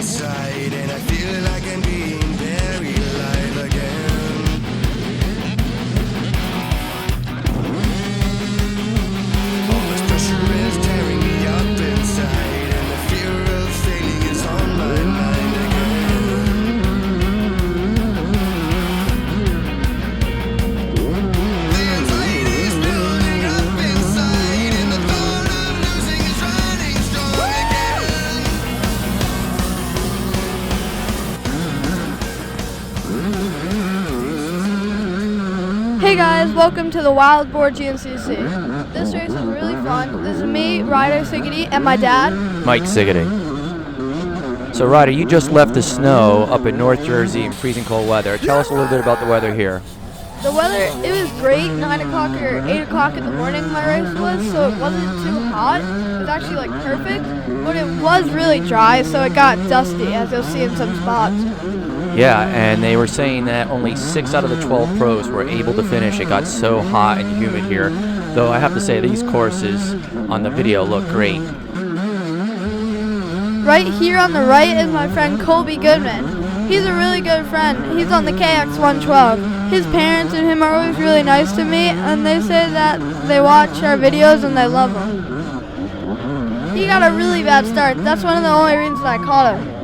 inside, and I feel like I'm being buried alive again. All this pressure is tearing me up inside, and the fear of failing is on my mind again. The anxiety is building up inside, and the thought of losing is running strong again. Hey guys, welcome to the Wild Boar Gncc. This race is really fun. This is me, Ryder Sigety, and my dad. Mike Sigety. So Ryder, you just left the snow up in North Jersey in freezing cold weather. Tell us a little bit about the weather here. The weather, it was great, 9 o'clock or 8 o'clock in the morning my race was, so it wasn't too hot. It was actually like perfect, but it was really dry, so it got dusty, as you'll see in some spots. Yeah, and they were saying that only 6 out of the 12 pros were able to finish. It got so hot and humid here. Though I have to say these courses on the video look great. Right here on the right is my friend Colby Goodman. He's a really good friend. He's on the KX112. His parents and him are always really nice to me, and they say that they watch our videos and they love him. He got a really bad start. That's one of the only reasons I caught him.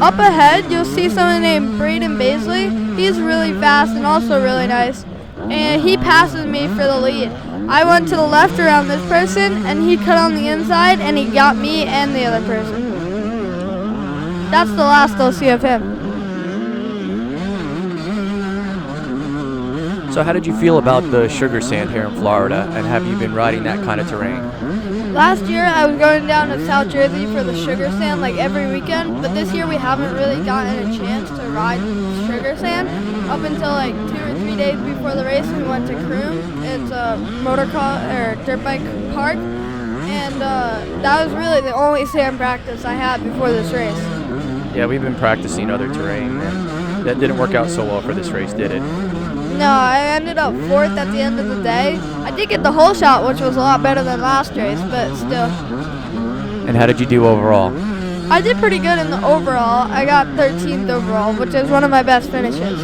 Up ahead, you'll see someone named Braden Baisley. He's really fast and also really nice, and he passes me for the lead. I went to the left around this person, and he cut on the inside, and he got me and the other person. That's the last I'll see of him. So how did you feel about the sugar sand here in Florida, and have you been riding that kind of terrain? Last year, I was going down to South Jersey for the sugar sand like every weekend, but this year we haven't really gotten a chance to ride sugar sand up until like 2 or 3 days before the race. We went to Croom. It's a dirt bike park, and that was really the only sand practice I had before this race. Yeah, we've been practicing other terrain, and that didn't work out so well for this race, did it? No, I ended up 4th at the end of the day. I did get the whole shot, which was a lot better than last race, but still. And how did you do overall? I did pretty good in the overall. I got 13th overall, which is one of my best finishes.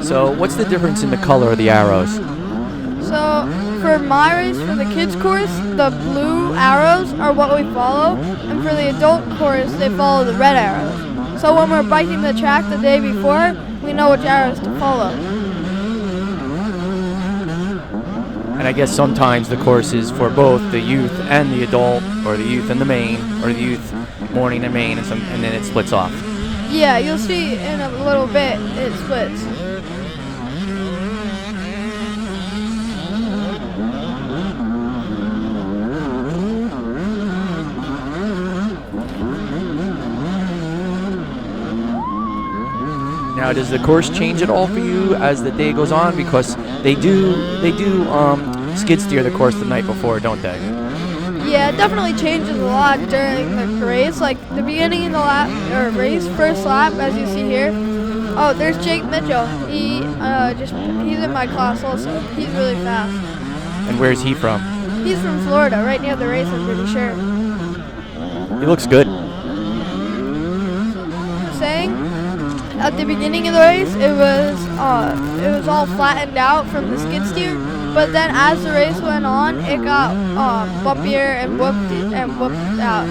So what's the difference in the color of the arrows? So for my race, for the kids course, the blue arrows are what we follow, and for the adult course, they follow the red arrows. So when we're biking the track the day before, we know which arrows to follow. And I guess sometimes the course is for both the youth and the adult, or the youth and the main, or the youth morning and main, and then it splits off. Yeah, you'll see in a little bit it splits. Now, does the course change at all for you as the day goes on? Because they do skid steer the course the night before, don't they? Yeah, it definitely changes a lot during the race. Like the beginning of the race, first lap, as you see here. Oh, there's Jake Mitchell. He's in my class also. He's really fast. And where's he from? He's from Florida, right near the race, I'm pretty sure. He looks good. At the beginning of the race, it was all flattened out from the skid steer, but then as the race went on, it got bumpier and whooped out.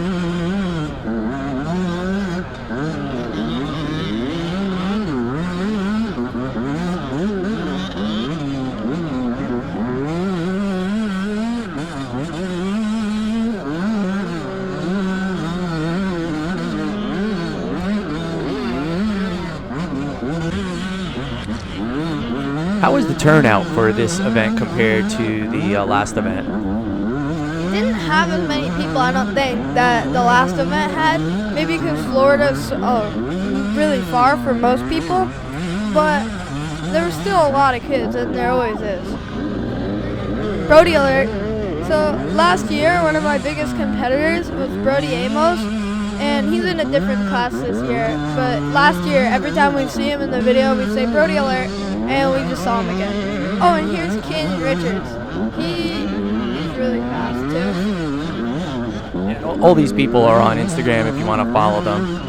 How was the turnout for this event compared to the last event? Didn't have as many people, I don't think, that the last event had. Maybe because Florida's really far for most people, but there were still a lot of kids, and there always is. Brody alert. So last year, one of my biggest competitors was Brody Amos, and he's in a different class this year. But last year, every time we see him in the video, we'd say Brody alert, and we just saw him again. Oh, and here's Ken Richards. He's really fast too. Yeah, all these people are on Instagram if you want to follow them.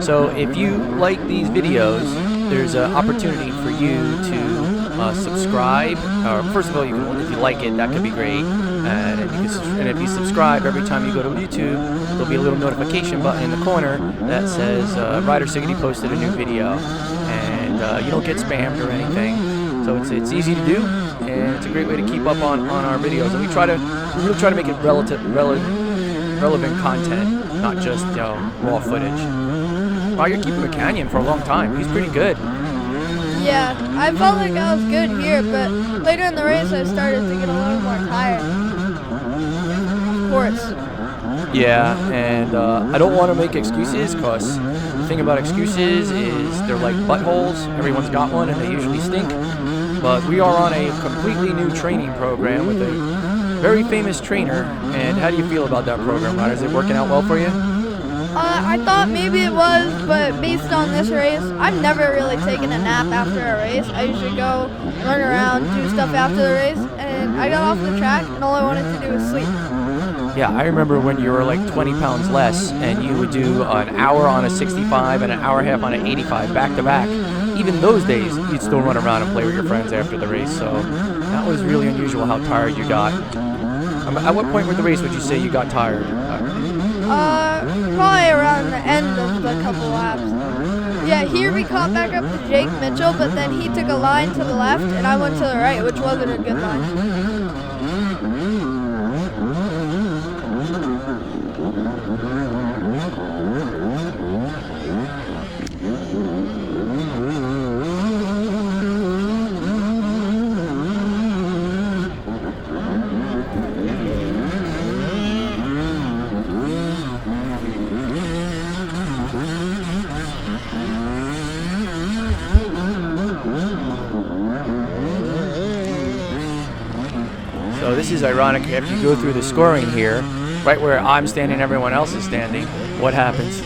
So if you like these videos, there's an opportunity for you to subscribe. First of all, if you like it, that could be great. And if you subscribe, every time you go to YouTube, there'll be a little notification button in the corner that says Ryder Sigety posted a new video, and you don't get spammed or anything. So it's easy to do, and it's a great way to keep up on our videos. And we really try to make it relevant content, not just raw footage. Wow, you're keeping a Canyon for a long time. He's pretty good. Yeah, I felt like I was good here, but later in the race I started to get a little more tired. Of course. Yeah, and I don't want to make excuses, because the thing about excuses is they're like buttholes. Everyone's got one, and they usually stink. But we are on a completely new training program with a very famous trainer. And how do you feel about that program, Ryder? Is it working out well for you? I thought maybe it was, but based on this race, I've never really taken a nap after a race. I usually go run around, do stuff after the race, and I got off the track, and all I wanted to do was sleep. Yeah, I remember when you were like 20 pounds less, and you would do an hour on a 65 and an hour and a half on an 85 back to back. Even those days, you'd still run around and play with your friends after the race, so that was really unusual how tired you got. At what point with the race would you say you got tired? Probably around the end of the couple laps. Yeah, here we caught back up to Jake Mitchell, but then he took a line to the left, and I went to the right, which wasn't a good line. So this is ironic. After you go through the scoring here, right where I'm standing, everyone else is standing, what happens?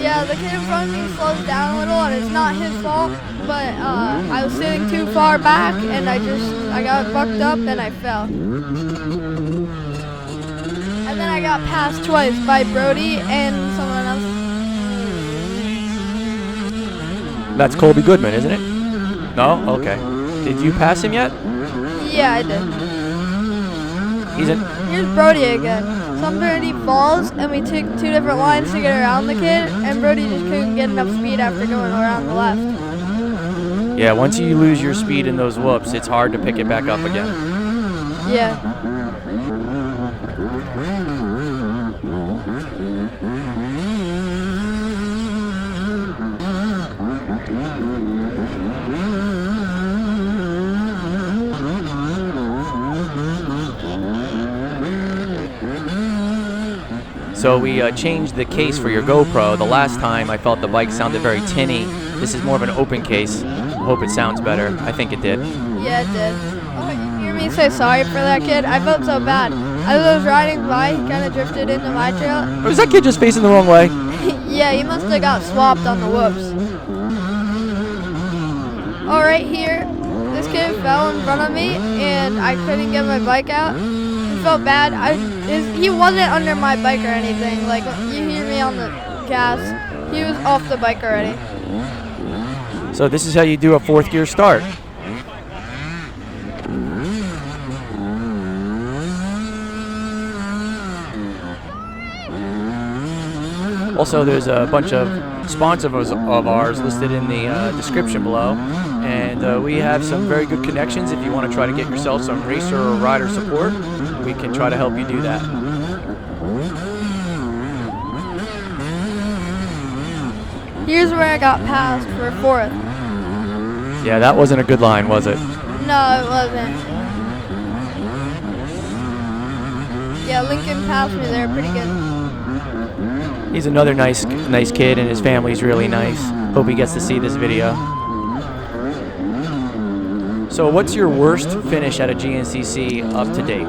Yeah, the kid in front of me slows down a little, and it's not his fault, but I was sitting too far back, and I got bucked up, and I fell. And then I got passed twice by Brody and someone else. That's Colby Goodman, isn't it? No? Okay. Did you pass him yet? Yeah, I did. Here's Brody again. Somebody falls, and we took two different lines to get around the kid, and Brody just couldn't get enough speed after going around the left. Yeah, once you lose your speed in those whoops, it's hard to pick it back up again. Yeah. So we changed the case for your GoPro. The last time I felt the bike sounded very tinny. This is more of an open case. I hope it sounds better. I think it did. Yeah, it did. Oh, you hear me say sorry for that kid? I felt so bad. As I was riding by, he kind of drifted into my trail. Or is that kid just facing the wrong way? Yeah, he must have got swapped on the whoops. Oh, right here, this kid fell in front of me, and I couldn't get my bike out. It felt bad. He wasn't under my bike or anything. Like, you hear me on the gas. He was off the bike already. So this is how you do a fourth gear start. Also, there's a bunch of sponsors of ours listed in the description below. And we have some very good connections. If you want to try to get yourself some racer or rider support, we can try to help you do that. Here's where I got passed for fourth. Yeah, that wasn't a good line, was it? No, it wasn't. Yeah, Lincoln passed me there pretty good. He's another nice kid, and his family's really nice. Hope he gets to see this video. So what's your worst finish at a GNCC up to date?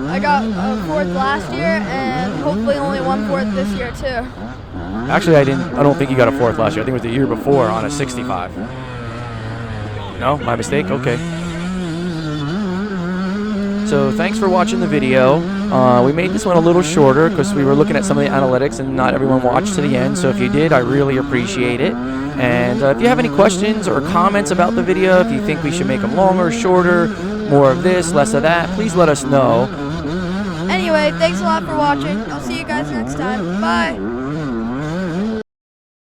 I got a fourth last year, and hopefully only one fourth this year too. Actually, I don't think you got a fourth last year. I think it was the year before on a 65. No, my mistake. Okay. So thanks for watching the video. We made this one a little shorter because we were looking at some of the analytics and not everyone watched to the end. So if you did, I really appreciate it. And if you have any questions or comments about the video, if you think we should make them longer, shorter, more of this, less of that, please let us know. Anyway, thanks a lot for watching. I'll see you guys next time. Bye.